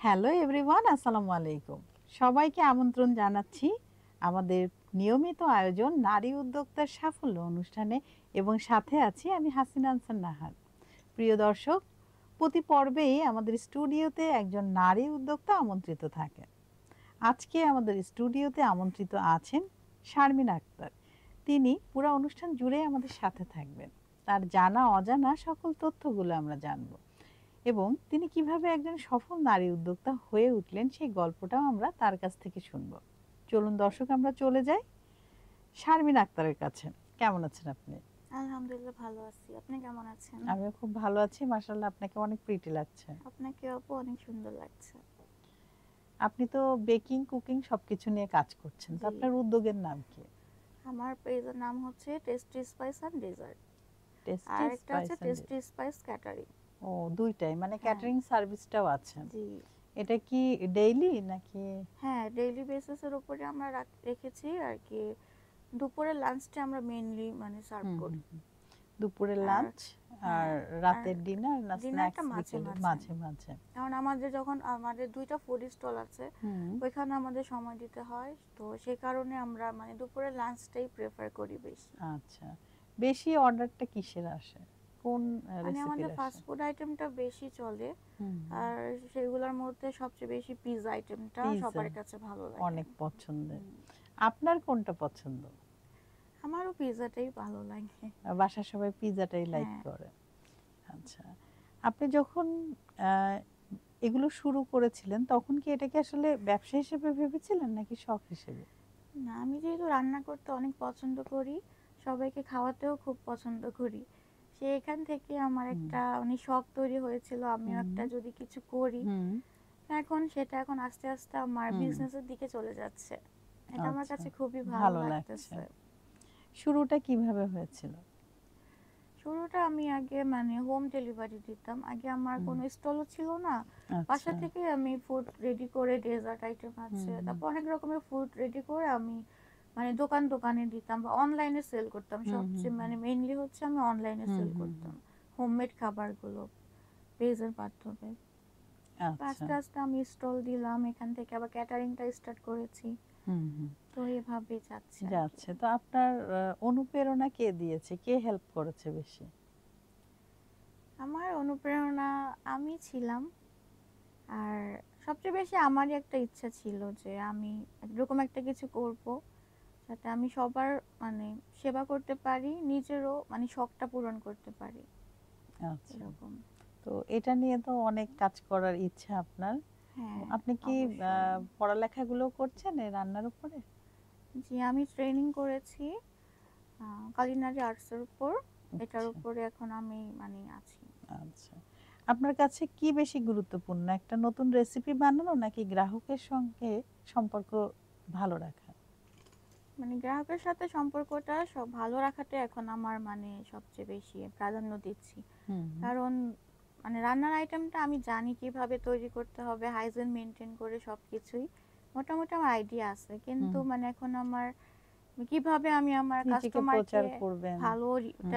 Hello everyone, আসসালামু আলাইকুম। সবাইকে আমন্ত্রণ জানাচ্ছি আমাদের নিয়মিত আয়োজন নারী উদ্যোক্তার সাফল্য অনুষ্ঠানে, এবং সাথে আছি আমি হাসিনা আনসার নাহার। প্রিয় দর্শক, প্রতি পর্বেই আমাদের স্টুডিওতে একজন নারী উদ্যোক্তা আমন্ত্রিত থাকেন। আজকে আমাদের স্টুডিওতে আমন্ত্রিত আছেন শারমিন আক্তার। তিনি পুরো অনুষ্ঠান জুড়ে আমাদের সাথে থাকবেন। তার জানা অজানা সকল তথ্যগুলো আমরা জানব, এবং তিনি কিভাবে একজন সফল নারী উদ্যোক্তা হয়ে উঠলেন সেই গল্পটাও আমরা তার কাছ থেকে শুনব। চলুন দর্শক, আমরা চলে যাই শারমিন আক্তারের কাছে। কেমন আছেন আপনি? আলহামদুলিল্লাহ ভালো আছি। আপনি কেমন আছেন? আমিও খুব ভালো আছি, মাশাআল্লাহ। আপনাকে অনেক প্রিটি লাগছে। আপনাকে আপু অনেক সুন্দর লাগছে। আপনি তো বেকিং, কুকিং সবকিছু নিয়ে কাজ করছেন, তো জি, আপনার উদ্যোগের নাম কি? আমার পেজের নাম হচ্ছে tasty spice and dessert. Tasty আর একটা স্পাইস আছে এন্ড। Tasty spice catering. ও, দুইটাই মানে হ্যাঁ, ক্যাটারিং সার্ভিসটাও আছে? জি। এটা কি ডেইলি নাকি? হ্যাঁ, ডেইলি বেসিসের উপরে আমরা রেখেছি আর কি। দুপুরের লাঞ্চটা আমরা মেইনলি মানে সার্ভ হুম করি। হুম হুম। দুপুরের আর লাঞ্চ আর হ্যাঁ, আর রাতের ডিনার না ডিনারটা স্ন্যাক্স মাঝে বিকেলে মাঝে। মাঝে মাঝে? কারণ আমাদের দুইটা ফুড স্টল আছে, হুম। ওইখানে আমাদের সময় দিতে হয়, তো সেই কারণে আমরা মানে দুপুরের লাঞ্চটাই প্রেফার করি বেশি। আচ্ছা, বেশি অর্ডারটা কিসের আসে, কোন মানে রেসিপির আমাদের আসে? ফাস্ট ফুড আইটেমটা বেশি চলে। হুম। আর সেগুলোর মধ্যে সবচেয়ে বেশি পিৎজা আইটেমটা পিৎজা সবার কাছে ভালো লাগে। অনেক পছন্দের। হুম, আপনার কোনটা পছন্দ? আমারও পিৎজাটাই ভালো লাগে। বাসার সবাই পিৎজাটাই লাইক হ্যাঁ, করে? আচ্ছা, আপনি যখন আহ, এগুলো শুরু করেছিলেন তখন কি এটাকে আসলে ব্যবসা হিসেবে ভেবেছিলেন নাকি শখ হিসেবে? না আমি যেহেতু রান্না করতে অনেক পছন্দ করি, সবাইকে খাওয়াতেও খুব পছন্দ করি, এখান থেকে আমার হুম একটা মানে শখ তৈরি হয়েছিল আমিও হুম একটা যদি কিছু করি। হুম এখন আস্তে আস্তে আমার হুম। বিজনেসের দিকে চলে যাচ্ছে। এটা আমার আচ্ছা, কাছে খুবই ভালো ভালো লাগছে। লাগতেছে। শুরুটা কিভাবে হয়েছিল? শুরুটা আমি আগে মানে হোম ডেলিভারি দিতাম। আগে আমার হুম। কোনো স্টলও ছিল না। বাসা আচ্ছা। থেকে আমি ফুড রেডি করে, ডেজার্ট আইটেম হুম আছে, হুম তারপর অনেক রকমের ফুড রেডি করে আমি মানে দোকানে দিতাম বা অনলাইনে সেল করতাম। হুম হুম সবচেয়ে হুম মানে মেইনলি হচ্ছে আমি অনলাইনে হুম সেল হুম করতাম হুম। হোমমেড খাবারগুলো পেজের মাধ্যমে। তো আচ্ছা। আস্তে আস্তে আমি স্টল দিলাম, এখান থেকে আবার ক্যাটারিংটা স্টার্ট করেছি। হুম হুম। তো এভাবেই যাচ্ছে আর কি। যাচ্ছে। তো আপনার অনুপ্রেরণা কে দিয়েছে, কে হেল্প করেছে বেশি? আমার অনুপ্রেরণা আমি ছিলাম। আর সবচেয়ে বেশি আমারই একটা ইচ্ছা ছিল যে আমি এরকম একটা কিছু করব যাতে আমি সবার মানে সেবা করতে পারি, নিজেরও মানে শখটা পূরণ করতে পারি, আচ্ছা, এরকম। তো এটা নিয়ে তো অনেক কাজ করার ইচ্ছা আপনার। তো হ্যাঁ, আপনি কি অবশ্যই। পড়ালেখাগুলো করছেন এই রান্নার উপরে? জি, আমি ট্রেনিং করেছি কালিনারি আর্টসের উপর। এটার আচ্ছা। উপরে এখন আমি মানে আছি। আচ্ছা, আপনার কাছে কি বেশি গুরুত্বপূর্ণ, একটা নতুন রেসিপি বানানো নাকি গ্রাহকের সঙ্গে সম্পর্ক ভালো রাখা? মানে গ্রাহকের সাথে সম্পর্কটা সব ভালো রাখাটা এখন আমার মানে সবচেয়ে বেশি প্রাধান্য দিচ্ছি। হুম হুম কারণ মানে রান্নার আইটেমটা আমি জানি কিভাবে তৈরি করতে হবে, হাইজিন মেনটেন করে সবকিছুই মোটামুটি আমার আইডিয়া আছে, কিন্তু হুম। মানে এখন আমার কিভাবে আমি আমার নিজেকে কাস্টমারকে প্রচার করবেন। ভালো হুম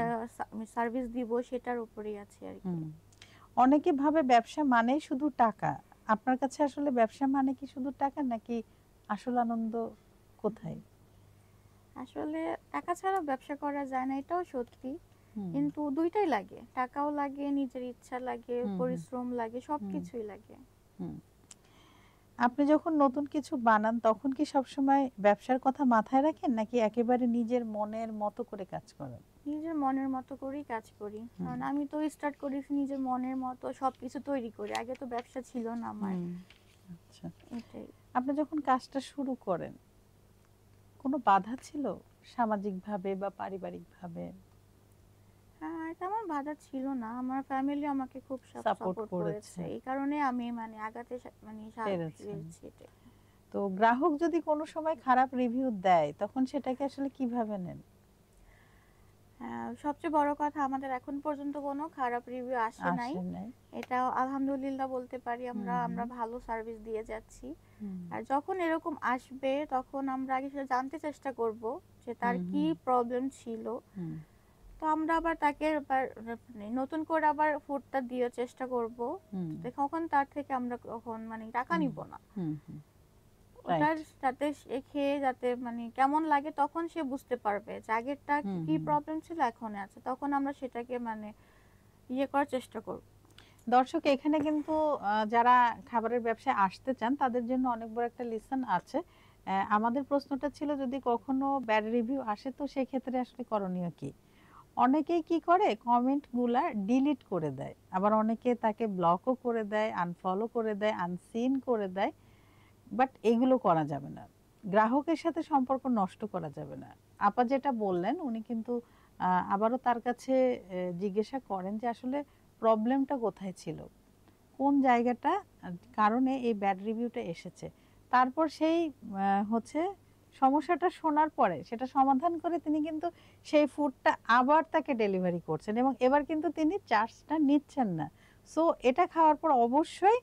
সার্ভিস দিব সেটার উপরেই আছে আর কি। হুম। অনেকে ভাবে ব্যবসা মানেই শুধু টাকা। আপনার কাছে আসলে ব্যবসা মানে কি শুধু টাকা, নাকি আসল আনন্দ কোথায়? আসলে টাকা ছাড়া ব্যবসা করা যায় না, এটাও সত্যি। হুম কিন্তু দুইটাই লাগে, টাকাও লাগে, নিজের ইচ্ছা লাগে, হুম হুম পরিশ্রম লাগে, হুম সবকিছুই লাগে। হুম। আপনি যখন নতুন কিছু বানান তখন কি সবসময় ব্যবসার কথা মাথায় রাখেন নাকি একেবারে নিজের মনের মতো করে কাজ করেন? নিজের মনের মতো করেই কাজ করি, হুম কারণ আমি তো স্টার্ট করেছি নিজের মনের মতো সবকিছু তৈরি করে, আগে তো ব্যবসা ছিল না আমার। হুম। আচ্ছা, এটাই। আপনি যখন কাজটা শুরু করেন কোনো বাধা ছিল, সামাজিকভাবে বা পারিবারিকভাবে? হ্যাঁ, তেমন বাধা ছিল না, আমার ফ্যামিলি আমাকে খুব সাপোর্ট সাপোর্ট করেছে, করেছে, এই কারণে আমি মানে আগাতে মানে পেরেছেন? পেরেছি এটাই। তো গ্রাহক যদি কোনো সময় খারাপ রিভিউ দেয় তখন সেটাকে আসলে কিভাবে নেন? হ্যাঁ, সবচেয়ে বড় কথা আমাদের এখন পর্যন্ত কোনো খারাপ রিভিউ আসে নাই। আসে নাই? এটা আলহামদুলিল্লাহ বলতে পারি, হুম আমরা হুম আমরা ভালো সার্ভিস দিয়ে যাচ্ছি। হুম আর যখন এরকম আসবে তখন আমরা আগে সেটা জানতে চেষ্টা করব যে তার হুম কি হুম প্রবলেম ছিল। হুম তো আমরা আবার তাকে আবার মানে নতুন করে আবার ফুডটা দিয়ে চেষ্টা করব। হুম কখন তার থেকে আমরা কখন মানে টাকা হুম নিব না। হুম হুম ওটার রাইট যাতে সে খেয়ে যাতে মানে কেমন লাগে তখন সে বুঝতে পারবে যে আগেরটা হুম কি হুম প্রবলেম ছিল এখন আছে, তখন আমরা সেটাকে মানে ইয়ে করার চেষ্টা করব। দর্শক এখানে কিন্তু যারা খাবারের ব্যবসায় আসতে চান তাদের জন্য অনেক বড় একটা লেসন আছে। আমাদের প্রশ্নটা ছিল যদি কখনো ব্যাড রিভিউ আসে তো সেক্ষেত্রে আসলে করণীয় কি? অনেকেই কি করে কমেন্ট গুলা ডিলিট করে দেয়, আবার অনেকে তাকে ব্লকও করে দেয়, আনফলো করে দেয়, আনসিন করে দেয়। বাট এগুলো করা যাবে না, গ্রাহকের সাথে সম্পর্ক নষ্ট করা যাবে না। আপা যেটা বললেন উনি কিন্তু আবারও তার কাছে জিজ্ঞাসা করেন যে আসলে প্রবলেমটা কোথায় ছিল, কোন জায়গাটা কারণে এই ব্যাড রিভিউটা এসেছে। তারপর সেই হচ্ছে সমস্যাটা শোনার পরে সেটা সমাধান করে তিনি কিন্তু সেই ফুডটা আবার তাকে ডেলিভারি করছেন এবং এবার কিন্তু তিনি চার্জটা নিচ্ছেন না। সো এটা খাওয়ার পর অবশ্যই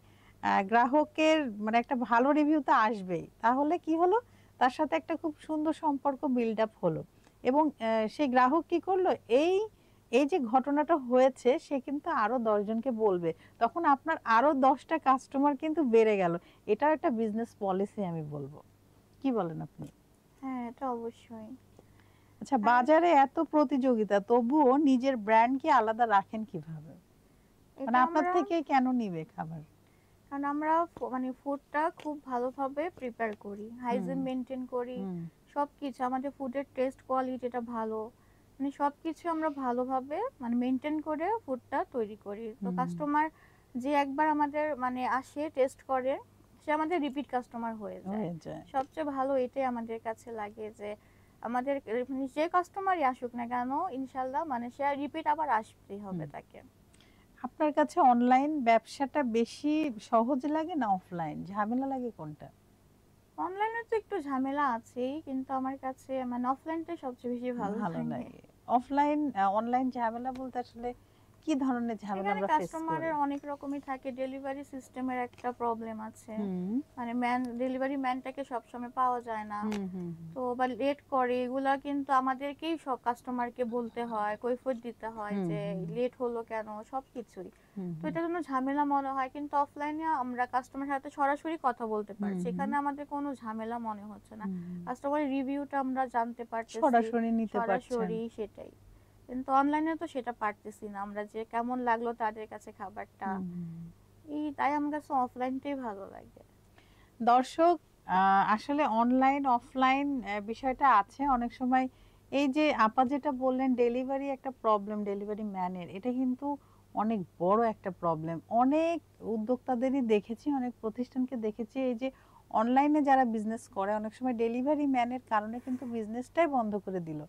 গ্রাহকের মানে একটা ভালো রিভিউ তো আসবেই। তাহলে কি হলো, তার সাথে একটা খুব সুন্দর সম্পর্ক বিল্ড আপ হলো এবং সেই গ্রাহক কি করলো, এই এই যে ঘটনাটা হয়েছে সে কিন্তু আরো 10 জনকে বলবে, তখন আপনার আরো 10টা কাস্টমার কিন্তু বেড়ে গেল। এটাও একটা বিজনেস পলিসি আমি বলবো। কি বলেন আপনি? হ্যাঁ, এটা অবশ্যই। আচ্ছা, আর বাজারে এত প্রতিযোগিতা তবুও নিজের ব্র্যান্ড কি আলাদা রাখেন কিভাবে? মানে এটা আপনার আমরা থেকে কেন নিবে খাবার? কারণ আমরা মানে ফুডটা খুব ভালোভাবে প্রিপেয়ার করি, হুম হাইজিন মেনটেন করি, হুম সবকিছু আমাদের ফুডের টেস্ট কোয়ালিটিটা ভালো, মানে সবকিছু আমরা ভালোভাবে মানে মেনটেন করে ফুডটা তৈরি করি। তো হুম কাস্টমার যে একবার আমাদের মানে আসে টেস্ট করে সে আমাদের রিপিট কাস্টমার হয়ে যায়। হয়ে যায়। সবচেয়ে ভালো এটাই আমাদের কাছে লাগে যে আমাদের মানে যে কাস্টমারই আসুক না কেন ইনশাল্লাহ মানে সে রিপিট আবার আসতেই হবে হুম। তাকে। আপনার কাছে অনলাইন ব্যবসাটা বেশি সহজ লাগে না অফলাইন, ঝামেলা লাগে কোনটা? অনলাইনে তো একটু ঝামেলা আছেই, কিন্তু আমার কাছে মানে অফলাইনটাই সবচেয়ে বেশি ভালো ভালো লাগে। লাগে। অফলাইন অনলাইন ঝামেলা বলতে আসলে কি ধরনের ঝামেলা এখানে আমরা ফেস করি? কাস্টমারের অনেক রকমই থাকে, ডেলিভারি সিস্টেমের একটা প্রবলেম আছে, হুম মানে ডেলিভারি ম্যানটাকে সবসময় পাওয়া যায় না। হুম হুম হুম, তো বা লেট করে এগুলা কিন্তু আমাদেরকেই সব কাস্টমারকে বলতে হয়, কৈফিয়ত দিতে হয় হুম যে হুম লেট হলো কেন, সবকিছুই। হুম তো হুম এটার জন্য ঝামেলা মনে হয়, কিন্তু অফলাইনে আমরা কাস্টমারের সাথে সরাসরি কথা বলতে হুম পারছি, হুম এখানে আমাদের কোনো ঝামেলা মনে হচ্ছে না। হুম হুম। কাস্টমারের রিভিউটা আমরা জানতে পারতেছি সরাসরি নিতে পারছেন। সরাসরি, সেটাই। কিন্তু অনলাইনে তো সেটা পারতেছি না, আমরা যে কেমন লাগলো তাদের কাছে খাবারটা, হুম হুম হুম। এই তাই আমার কাছে অফলাইনটাই ভালো লাগে। দর্শক আসলে অনলাইন অফলাইন বিষয়টা আছে অনেক সময়। এই যে আপা যেটা বললেন ডেলিভারি একটা প্রবলেম, ডেলিভারি ম্যানের, এটা কিন্তু অনেক বড় একটা প্রবলেম। অনেক উদ্যোক্তাদেরই দেখেছি, অনেক প্রতিষ্ঠানকে দেখেছি এই যে অনলাইনে যারা বিজনেস করে অনেক সময় ডেলিভারি ম্যানের কারণে কিন্তু বিজনেসটাই বন্ধ করে দিল।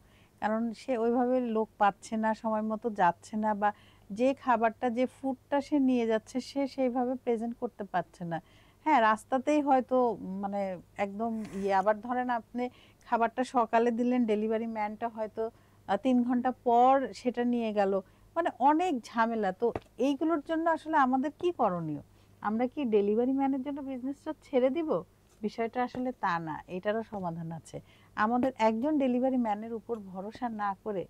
কারণ সে ওইভাবে লোক পাচ্ছে না, সময় মতো যাচ্ছে না, বা যে খাবারটা যে ফুডটা সে নিয়ে যাচ্ছে সে সেইভাবে প্রেজেন্ট করতে পারছে না। হ্যাঁ, রাস্তাতেই হয়তো মানে একদম ইয়ে, আবার ধরেন আপনি খাবারটা সকালে দিলেন, ডেলিভারি ম্যানটা হয়তো ৩ ঘন্টা পর সেটা নিয়ে গেল। মানে অনেক ঝামেলা। তো এইগুলোর জন্য আসলে আমাদের কি করণীয়? আমরা কি ডেলিভারি ম্যানের জন্য বিজনেসটা ছেড়ে দিব? বিষয়টা আসলে তা না। এটারও সমাধান আছে। আমাদের একজন ডেলিভারি ম্যানের উপর ভরসা না করে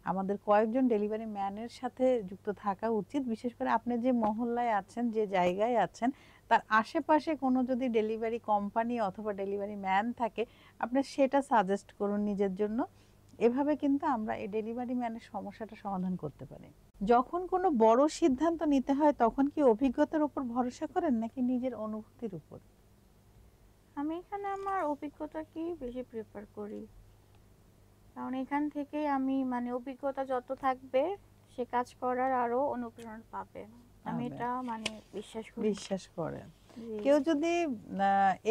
আমাদের কয়েকজন ডেলিভারি ম্যানের সাথে যুক্ত থাকা উচিত। বিশেষ করে আপনি যে মহল্লায় আছেন, যে জায়গায় আছেন, তার আশেপাশে কোনো যদি ডেলিভারি কোম্পানি অথবা ডেলিভারি ম্যান থাকে, আপনি সেটা সাজেস্ট করুন নিজের জন্য। এভাবে কিন্তু আমরা এই ডেলিভারি ম্যানের সমস্যাটা সমাধান করতে পারি। যখন কোনো বড় সিদ্ধান্ত নিতে হয় তখন কি অভিজ্ঞতার উপর ভরসা করেন নাকি নিজের অনুভূতির উপর? আমি এখানে আমার অভিজ্ঞতাকেই বেশি প্রেফার করি, কারণ এখান থেকেই আমি মানে অভিজ্ঞতা যত থাকবে সে কাজ করার আরো অনুপ্রেরণা পাবে, আমি পাবেন, এটা মানে বিশ্বাস করি। বিশ্বাস করেন। জি। কেউ যদি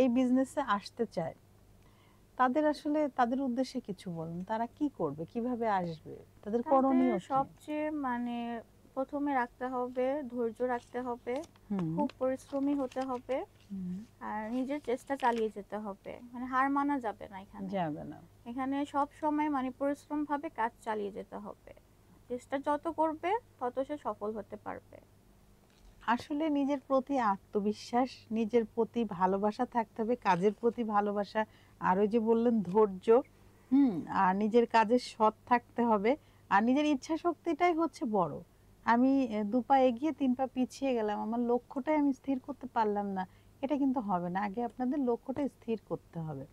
এই বিজনেসে আসতে চায় তাদের আসলে তাদের উদ্দেশ্যে কিছু বলুন। তারা কি করবে? কিভাবে আসবে? তাদের তাদের করণীয় কি? সবচেয়ে মানে প্রথমে রাখতে হবে ধৈর্য, রাখতে হবে, হুম, খুব পরিশ্রমী হতে হবে, হুম, আর নিজের চেষ্টা চালিয়ে যেতে হবে, মানে হার মানা যাবে না এখানে। যাবে না। এখানে সব সময় মানে পরিশ্রম ভাবে কাজ চালিয়ে যেতে হবে, চেষ্টা যত করবে তত সে সফল হতে পারবে। আসলে নিজের প্রতি আত্মবিশ্বাস, নিজের প্রতি ভালোবাসা থাকতে হবে, কাজের প্রতি ভালোবাসা, আর ওই যে বললেন ধৈর্য, হুম, আর নিজের কাজে সৎ থাকতে হবে। আর নিজের ইচ্ছা শক্তিটাই হচ্ছে বড়। আমি ২ পা এগিয়ে ৩ পা পিছিয়ে গেলাম, আমার লক্ষ্যটাই আমি স্থির করতে পারলাম না, এটা কিন্তু হবে না। আগে আপনাদের লক্ষ্যটা স্থির করতে হবে।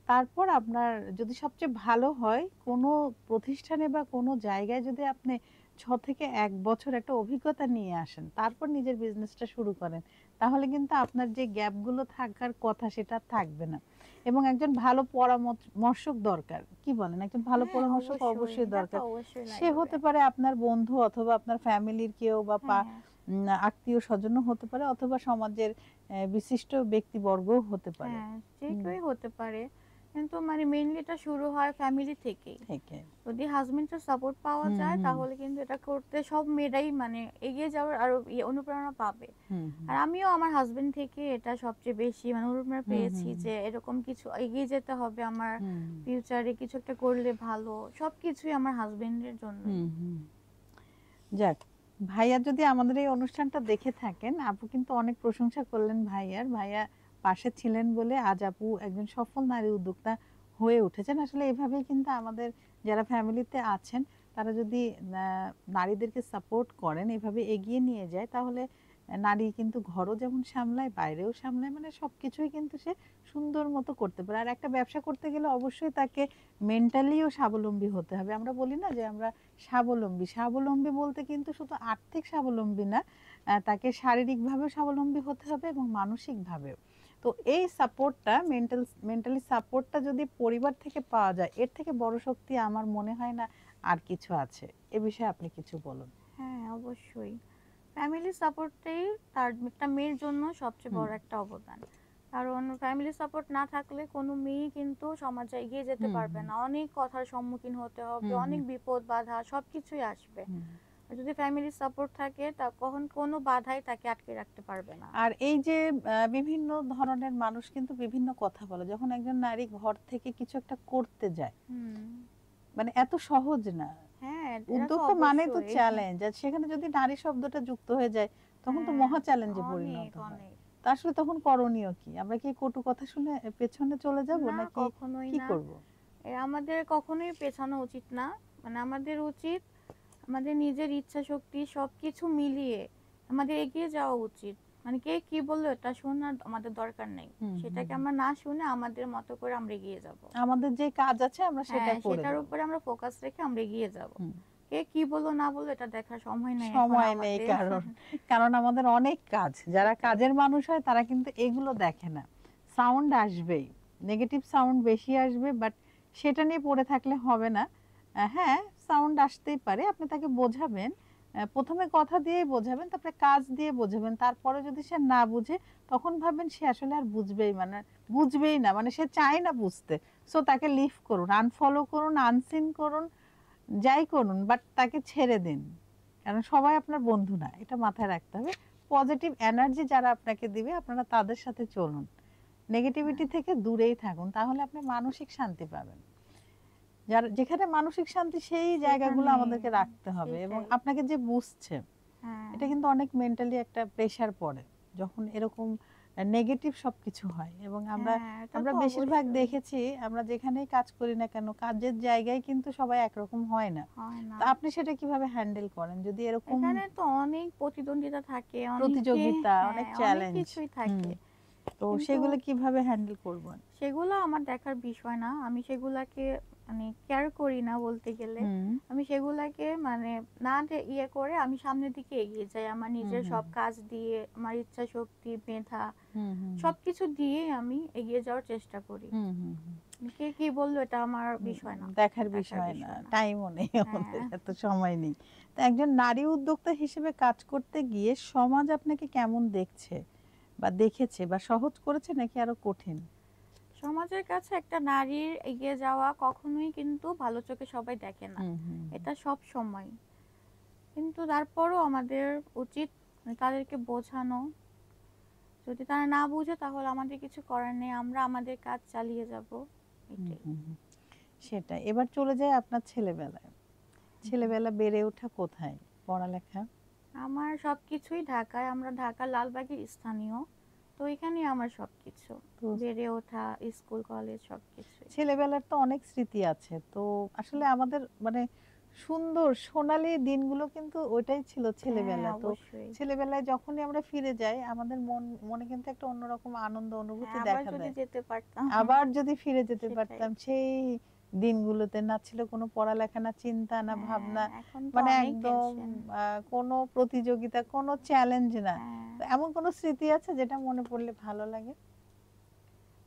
তারপর আপনার যদি সবচেয়ে ভালো হয় কোনো প্রতিষ্ঠানে বা কোনো জায়গায় যদি আপনি ৬ থেকে ১ বছর একটা অভিজ্ঞতা নিয়ে আসেন, তারপর নিজের বিজনেসটা শুরু করেন, তাহলে কিন্তু আপনার যে গ্যাপগুলো থাকার কথা সেটা আর থাকবে না। এবং একজন ভালো পরামর্শক দরকার। কি বলেন? একজন ভালো হ্যাঁ, পরামর্শক অবশ্যই। অবশ্যই এটা তো দরকার। অবশ্যই সে লাগবে। হতে পারে আপনার বন্ধু অথবা আপনার ফ্যামিলির কেউ বা হ্যাঁ, আত্মীয়স্বজনও হতে পারে অথবা সমাজের বিশিষ্ট ব্যক্তিবর্গও হতে পারে। হ্যাঁ, যে হুম, কেউই হতে পারে। কিন্তু মানে মেইনলি এটা শুরু হয় ফ্যামিলি থেকেই। থেকে। যদি হাসব্যান্ডের সাপোর্ট পাওয়া হুম, যায় হুম, তাহলে কিন্তু এটা করতে সব মেয়েরাই মানে এগিয়ে যাওয়ার আরো অনুপ্রেরণা পাবে। হুম, হুম, আর আমিও আমার হাসব্যান্ড থেকে এটা সবচেয়ে বেশি মানে অনুপ্রেরণা হুম, পেয়েছি হুম, যে এরকম কিছু এগিয়ে যেতে হবে আমার হুম, ফিউচারে কিছু একটা করলে ভালো। সবকিছুই আমার হাসব্যান্ডের জন্যই। হুম, হুম। যাক, ভাইয়া যদি আমাদের এই অনুষ্ঠানটা দেখে থাকেন, আপু কিন্তু অনেক প্রশংসা করলেন ভাইয়ার। ভাইয়া পাশে ছিলেন বলে আজ আপু একজন সফল নারী উদ্যোক্তা হয়ে উঠেছেন। আসলে এভাবেই কিন্তু আমাদের যারা ফ্যামিলিতে আছেন, তারা যদি নারীদেরকে সাপোর্ট করেন, এভাবে এগিয়ে নিয়ে যায়, তাহলে নারী কিন্তু ঘরও যেমন সামলায়, বাইরেও সামলায়, মানে সবকিছুই কিন্তু সে সুন্দর মতো করতে পারে। আর একটা ব্যবসা করতে গেলে অবশ্যই তাকে মেন্টালিও স্বাবলম্বী হতে হবে। আমরা বলি না যে আমরা স্বাবলম্বী। স্বাবলম্বী বলতে কিন্তু শুধু আর্থিক স্বাবলম্বী না, তাকে শারীরিকভাবেও স্বাবলম্বী হতে হবে এবং মানসিকভাবেও। তো এই সাপোর্টটা মেন্টালি সাপোর্টটা যদি পরিবার থেকে পাওয়া যায়, এর থেকে বড় শক্তি আমার মনে হয় না আর কিছু আছে। এ বিষয়ে আপনি কিছু বলুন। হ্যাঁ, অবশ্যই। ফ্যামিলি সাপোর্টটাই তার একটা মেয়ের জন্য সবচেয়ে হুম, বড় একটা অবদান। কারণ ফ্যামিলি সাপোর্ট না থাকলে কোনো মেয়েই কিন্তু সমাজে এগিয়ে যেতে হুম, পারবে হুম, না। অনেক কথার সম্মুখীন হতে হবে, হুম, অনেক হুম, বিপদ বাধা সবকিছুই আসবে। হুম। আর যদি ফ্যামিলি সাপোর্ট থাকে তা কখন কোনো বাধাই তাকে আটকে রাখতে পারবে না। আর এই যে বিভিন্ন ধরনের মানুষ কিন্তু বিভিন্ন কথা বলে। যখন একজন নারী ঘর থেকে কিছু একটা করতে যায়, হুম। মানে এত সহজ না। হ্যাঁ, এটা তো উদ্যোক্তা মানেই তো অবশ্যই। চ্যালেঞ্জ। আর সেখানে যদি নারী শব্দটা যুক্ত হয়ে যায়, তখন তো হ্যাঁ, মহা চ্যালেঞ্জে অনেক, পরিণত হয়। অনেক। তা আসলে তখন করণীয় কি? আমরা কি কটু কথা শুনে পেছনে চলে যাব না, নাকি কখনোই কি না। করব? আমাদের কখনোই পেছানো উচিত না। মানে আমাদের উচিত আমাদের নিজের ইচ্ছা শক্তি সবকিছু মিলিয়ে আমাদের এগিয়ে যাওয়া উচিত। মানে কে কি বললো এটা শোনার আমাদের দরকার নেই। হুম, হুম, সেটাকে হুম। আমরা না শুনে আমাদের মতো করে আমরা এগিয়ে যাব। আমাদের যে কাজ আছে আমরা সেটা হ্যাঁ, করে সেটার যাব। উপরে আমরা ফোকাস রেখে আমরা এগিয়ে যাব। হুম। কে কি বললো না বললো এটা দেখার সময় নাই এখন সময় নেই আমাদের। কারণ, কারণ আমাদের অনেক কাজ। যারা সেটাই। কাজের মানুষ হয় তারা কিন্তু এগুলো দেখে না। সাউন্ড আসবেই। নেগেটিভ সাউন্ড বেশি আসবে, বাট সেটা নিয়ে পড়ে থাকলে হবে না। হ্যাঁ, সাউন্ড আসতেই পারে। আপনি তাকে বোঝাবেন। ১ম এ কথা দিয়েই বোঝাবেন, তারপরে কাজ দিয়ে বোঝাবেন। তারপরে যদি সে না বুঝে, তখন ভাববেন সে আসলে আর বুঝবেই না। মানে সে চায় না বুঝতে। সো তাকে লিভ করুন, আনফলো করুন, আনসিন করুন, যাই করুন, বাট তাকে ছেড়ে দিন। কারণ সবাই আপনার বন্ধু না, এটা মাথায় রাখতে হবে। পজিটিভ এনার্জি যারা আপনাকে দিবে আপনারা তাদের সাথে চলুন, নেগেটিভিটি হ্যাঁ, থেকে দূরেই থাকুন, তাহলে আপনি মানসিক শান্তি পাবেন। যার যেখানে মানসিক শান্তি, সেই জায়গাগুলো সেখানে আমাদেরকে রাখতে হবে। এবং সেটাই। আপনাকে যে বুঝছে, হ্যাঁ, এটা কিন্তু অনেক মেন্টালি একটা প্রেসার পড়ে যখন এরকম নেগেটিভ সবকিছু হয়। এবং আমরা হ্যাঁ, এটা আমরা তো বেশিরভাগ অবশ্যই। দেখেছি, আমরা যেখানেই কাজ করি না কেন, কাজের জায়গায় কিন্তু সবাই একরকম হয় না। হয় না। তো আপনি সেটা কিভাবে হ্যান্ডেল করেন যদি এরকম এখানে তো অনেক প্রতিদ্বন্দ্বিতা থাকে, অনেকে প্রতিযোগিতা, অনেক হ্যাঁ, অনেক চ্যালেঞ্জ? কিছুই হুম। থাকে। তো কিন্তু সেগুলো কিভাবে হ্যান্ডেল করবেন? সেগুলো আমার দেখার বিষয় না। আমি সেগুলাকে মানে কেয়ার করি না বলতে গেলে। হুম, আমি সেগুলাকে মানে না ইয়ে করে আমি সামনের দিকে এগিয়ে যাই। আমার হুম, নিজের হুম, সব কাজ দিয়ে, আমার ইচ্ছা শক্তি, মেধা হুম, হুম, সবকিছু দিয়ে আমি এগিয়ে যাওয়ার চেষ্টা করি। হুম, হুম, হুম, কে কি বললো এটা আমার হুম, বিষয় না। দেখার দেখার বিষয় না, বিষয় না। টাইমও নেই আমাদের, হ্যাঁ। এত সময় নেই। তো একজন নারী উদ্যোক্তা হিসেবে কাজ করতে গিয়ে সমাজ আপনাকে কেমন দেখছে বা দেখেছে, বা সহজ করেছে নাকি আরো কঠিন? সমাজের কাছে একটা নারীর এগিয়ে যাওয়া কখনোই কিন্তু ভালো চোখে সবাই দেখে না। হুম, হুম, এটা সব সময়। কিন্তু তারপরও আমাদের উচিত মানে তাদেরকে বোঝানো। যদি তারা না বুঝে তাহলে আমাদের কিছু করার নেই। আমরা আমাদের কাজ চালিয়ে যাব। হুম, এটাই। হুম, হুম। সেটাই। এবার চলে যায় আপনার ছেলেবেলায়। ছেলেবেলা বেড়ে ওঠা কোথায়? পড়ালেখা? আমার সবকিছুই ঢাকায়। আমরা ঢাকার লালবাগের স্থানীয়। তো এখানেই আমার সবকিছু। তো বেড়ে ওঠা, স্কুল, কলেজ সবকিছুই। ছেলেবেলার তো অনেক স্মৃতি আছে। তো আসলে আমাদের মানে সুন্দর সোনালী দিনগুলো কিন্তু ওইটাই ছিল হ্যাঁ, ছেলেবেলা। তো অবশ্যই। ছেলেবেলায় যখনই আমরা ফিরে যাই আমাদের মনে কিন্তু একটা অন্যরকম আনন্দ অনুভূতি হ্যাঁ, আবার দেখা যদি দেয়। যেতে পারতাম। আবার যদি ফিরে যেতে সেটাই। পারতাম সেই দিনগুলোতে, না ছিল কোনো পড়ালেখা, না চিন্তা, না হ্যাঁ, ভাবনা, এখন তো মানে অনেক একদম টেনশন। কোনো প্রতিযোগিতা, কোনো চ্যালেঞ্জ না। হ্যাঁ, তো এমন কোনো স্মৃতি আছে যেটা মনে পড়লে ভালো লাগে?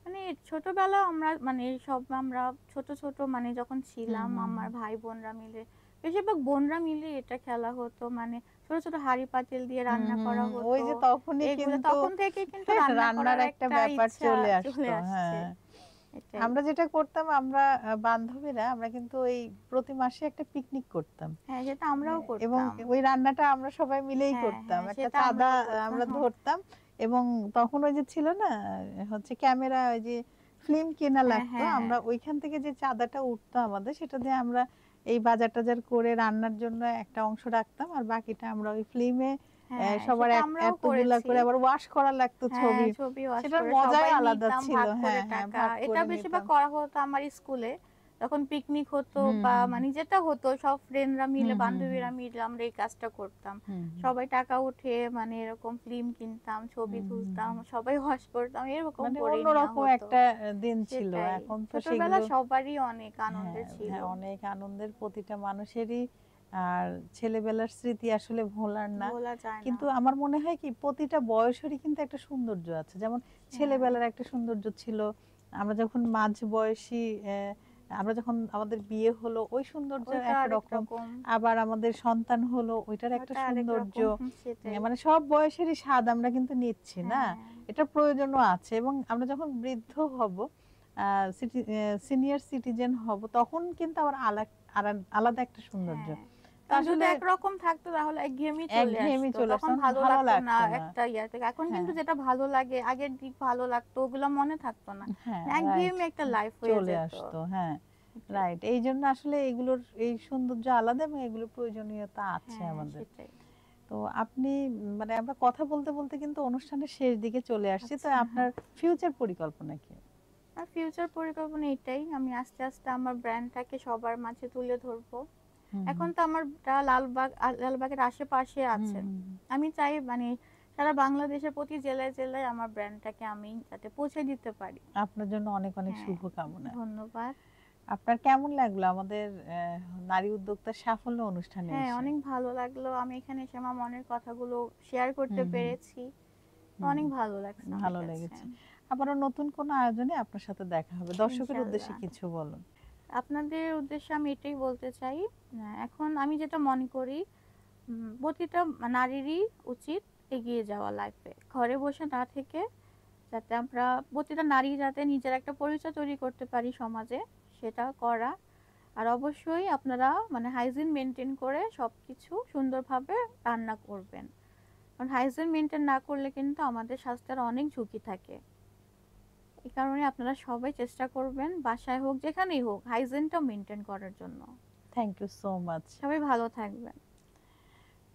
মানে ছোটবেলায় আমরা মানে সব আমরা ছোট, ছোট মানে যখন হুম, ছিলাম হুম, আমার হুম। ভাই-বোনরা মিলে, বেশিরভাগ বোনরা মিলে এটা খেলা হতো। মানে ছোট, ছোট হাঁড়ি-পাতিল দিয়ে হুম, রান্না হুম, করা হুম। ওই হতো। যে তখনই এগুলো কিন্তু তখন থেকে কিন্তু রান্না রান্নার করার একটা একটা ব্যাপার ইচ্ছা চলে চলে আসতো। আসছে। হ্যাঁ। এটাই। আমরা যেটা করতাম, আমরা বান্ধবীরা আমরা কিন্তু ওই প্রতি মাসে একটা পিকনিক করতাম। হ্যাঁ, সেটা আমরাও এবং করতাম। ওই রান্নাটা আমরা সবাই মিলেই হ্যাঁ, করতাম। হ্যাঁ, একটা সেটা চাঁদা আমরাও আমরা করতাম। ধরতাম এবং তখন ওই যে ছিল না হচ্ছে ক্যামেরা, ওই যে ফিল্ম কেনা হ্যাঁ, লাগতো। হ্যাঁ, আমরা ওইখান থেকে যে চাঁদাটা উঠতো আমাদের, সেটা দিয়ে আমরা এই বাজার-টাজার করে রান্নার জন্য একটা অংশ রাখতাম। আর বাকিটা আমরা ওই ফিল্মে হ্যাঁ, সবার সেটা আমরাও এতগুলা করেছি। করে আবার ওয়াশ করা লাগতো হ্যাঁ, ছবি। ছবি ওয়াশ সেটার করে মজাই সবাই আলাদা নিতাম ছিল। ভাগ করে হ্যাঁ, হ্যাঁ, টাকা। ভাগ এটা করে বেশিরভাগ নিতাম। করা হতো আমার স্কুলে। যখন পিকনিক হতো হুম, বা হুম, মানে যেটা হতো সব ফ্রেন্ডরা মিলে, হুম, হুম, হুম, বান্ধবীরা মিলে আমরা এই কাজটা করতাম। হুম, হুম, সবাই টাকা উঠিয়ে মানে এরকম ফিল্ম কিনতাম, ছবি হুম, হুম, তুলতাম, হুম। সবাই ওয়াশ করতাম। এরকম মানে করেই নেওয়া অন্যরকম হতো। একটা দিন ছিল। সেটাই। এখন তো ছোটবেলা সেগুলো সবারই অনেক হ্যাঁ, আনন্দের ছিল। হ্যাঁ, অনেক আনন্দের প্রতিটা মানুষেরই। আর ছেলেবেলার স্মৃতি আসলে ভোলার না। ভোলা যায় না। কিন্তু আমার মনে হয় কি প্রতিটা বয়সেরই কিন্তু একটা সৌন্দর্য আছে। যেমন হ্যাঁ, ছেলেবেলার একটা সৌন্দর্য ছিল। আমরা যখন মাঝ বয়সী আমরা যখন আমাদের বিয়ে হলো ওই সৌন্দর্য ওইটা আরেক একরকম। রকম, আবার আমাদের সন্তান হলো ওইটার একটা ওটা আরেক সৌন্দর্য। রকম। সেটাই। মানে সব বয়সেরই স্বাদ আমরা কিন্তু নিচ্ছি না? হ্যাঁ, এটার প্রয়োজনও আছে এবং আমরা যখন বৃদ্ধ হব, সিনিয়র সিটিজেন হব, তখন কিন্তু আবার আলাদা একটা সৌন্দর্য। হ্যাঁ। তো তখন যদি আসলে একরকম থাকতো তাহলে একঘেয়েমি চলে একঘেয়েমি আসতো। চলে তখন আসতো, ভালো ভালো লাগতো না লাগতো না। একটা ইয়া থেকে। এখন হ্যাঁ, কিন্তু যেটা ভালো লাগে, আগের দিক ভালো লাগতো, ওগুলা মনে থাকতো না। হ্যাঁ, রাইট। একঘেয়েমি একটা লাইফ হয়ে চলে যেত। আসতো। হ্যাঁ, এটাই। রাইট। এইজন্য আসলে এগুলোর এই সৌন্দর্য আলাদা এবং এগুলোর প্রয়োজনীয়তা আছে হ্যাঁ, আমাদের। সেটাই। তো আপনি মানে আমরা কথা বলতে, বলতে কিন্তু অনুষ্ঠানের শেষ দিকে চলে আসছি। তো আচ্ছা। আপনার ফিউচার পরিকল্পনা কি? আর ফিউচার পরিকল্পনা এটাই, আমি আস্তে, আস্তে আমার ব্র্যান্ডটাকে সবার মাঝে তুলে ধরবো। হুম, এখন হুম। তো আমারটা লালবাগের আশেপাশে হুম, আছে। হুম, হুম। আমি চাই মানে সারা বাংলাদেশের প্রতি জেলায়, জেলায় আমার ব্র্যান্ডটাকে আমি যাতে পৌঁছে দিতে পারি। আপনার জন্য অনেক, অনেক হ্যাঁ, শুভকামনা। ধন্যবাদ। আপনার কেমন লাগলো আমাদের নারী উদ্যোক্তার সাফল্য অনুষ্ঠানে হ্যাঁ, এসে? অনেক ভালো লাগলো। আমি এখানে এসে আমার মনের কথাগুলো শেয়ার করতে হুম, হুম, পেরেছি। তো হুম। অনেক ভালো লাগছে আমার ভালো কাছে। লেগেছে। আবারও নতুন কোনো আয়োজনে আপনার সাথে দেখা হবে। দর্শকের উদ্দেশ্যে ইনশাআল্লাহ। কিছু বলুন। আপনাদের উদ্দেশ্যে আমি এটাই বলতে চাই, এখন আমি যেটা মনে করি প্রতিটা নারীরই উচিত এগিয়ে যাওয়া লাইফে। ঘরে বসে না থেকে যাতে আমরা প্রতিটা নারী যাতে নিজের একটা পরিচয় তৈরি করতে পারি সমাজে, সেটা করা। আর অবশ্যই আপনারা মানে হাইজিন মেনটেন করে সবকিছু সুন্দরভাবে রান্না করবেন। কারণ হাইজিন মেনটেন না করলে কিন্তু আমাদের স্বাস্থ্যের অনেক ঝুঁকি থাকে। এই কারণে আপনারা সবাই চেষ্টা করবেন বাসায় হোক যেখানেই হোক হাইজিনটা মেনটেন করার জন্য। Thank you so much. সবাই ভালো থাকবেন।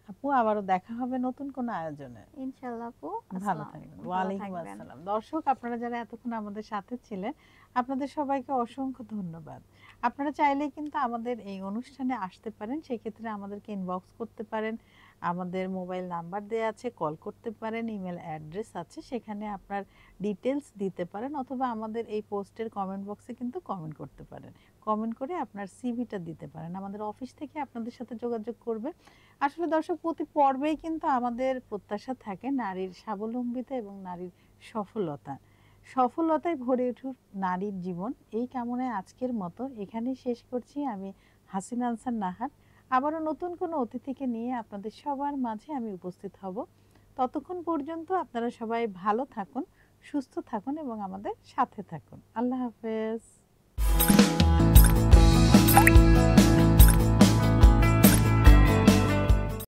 আপু আবারও দেখা হবে নতুন কোনো আয়োজনে। ইনশাআল্লাহ আপু। ভালো আসসালামু থাকবেন। আলাইকুম। ভালো ওয়ালাইকুম থাকবেন। আসসালাম। দর্শক আপনারা যারা এতক্ষণ আমাদের সাথে ছিলেন, আপনাদের সবাইকে অসংখ্য ধন্যবাদ। আপনারা চাইলেই কিন্তু আমাদের এই অনুষ্ঠানে আসতে পারেন। সেক্ষেত্রে আমাদেরকে ইনবক্স করতে পারেন। আমাদের মোবাইল নাম্বার দেয়া আছে, কল করতে পারেন, ইমেল অ্যাড্রেস আছে। সেখানে আপনার ডিটেইলস দিতে পারেন অথবা আমাদের এই পোস্টের কমেন্ট বক্সে কিন্তু কমেন্ট করতে পারেন। কমেন্ট করে আপনার সিভিটা দিতে পারেন। আমাদের অফিস থেকে আপনাদের সাথে যোগাযোগ করবে। আসলে দর্শক প্রতি পর্বেই কিন্তু আমাদের প্রত্যাশা থাকে নারীর স্বাবলম্বিতা এবং নারীর সফলতা। সফলতায় ভরে উঠুক নারীর জীবন, এই কামনায় আজকের মতো এখানেই শেষ করছি। আমি হাসিনা আনসার নাহার। আবারও নতুন কোনো অতিথিকে নিয়ে আপনাদের সবার মাঝে আমি উপস্থিত হব। ততক্ষণ পর্যন্ত আপনারা সবাই ভালো থাকুন, সুস্থ থাকুন এবং আমাদের সাথে থাকুন। আল্লাহ হাফেজ।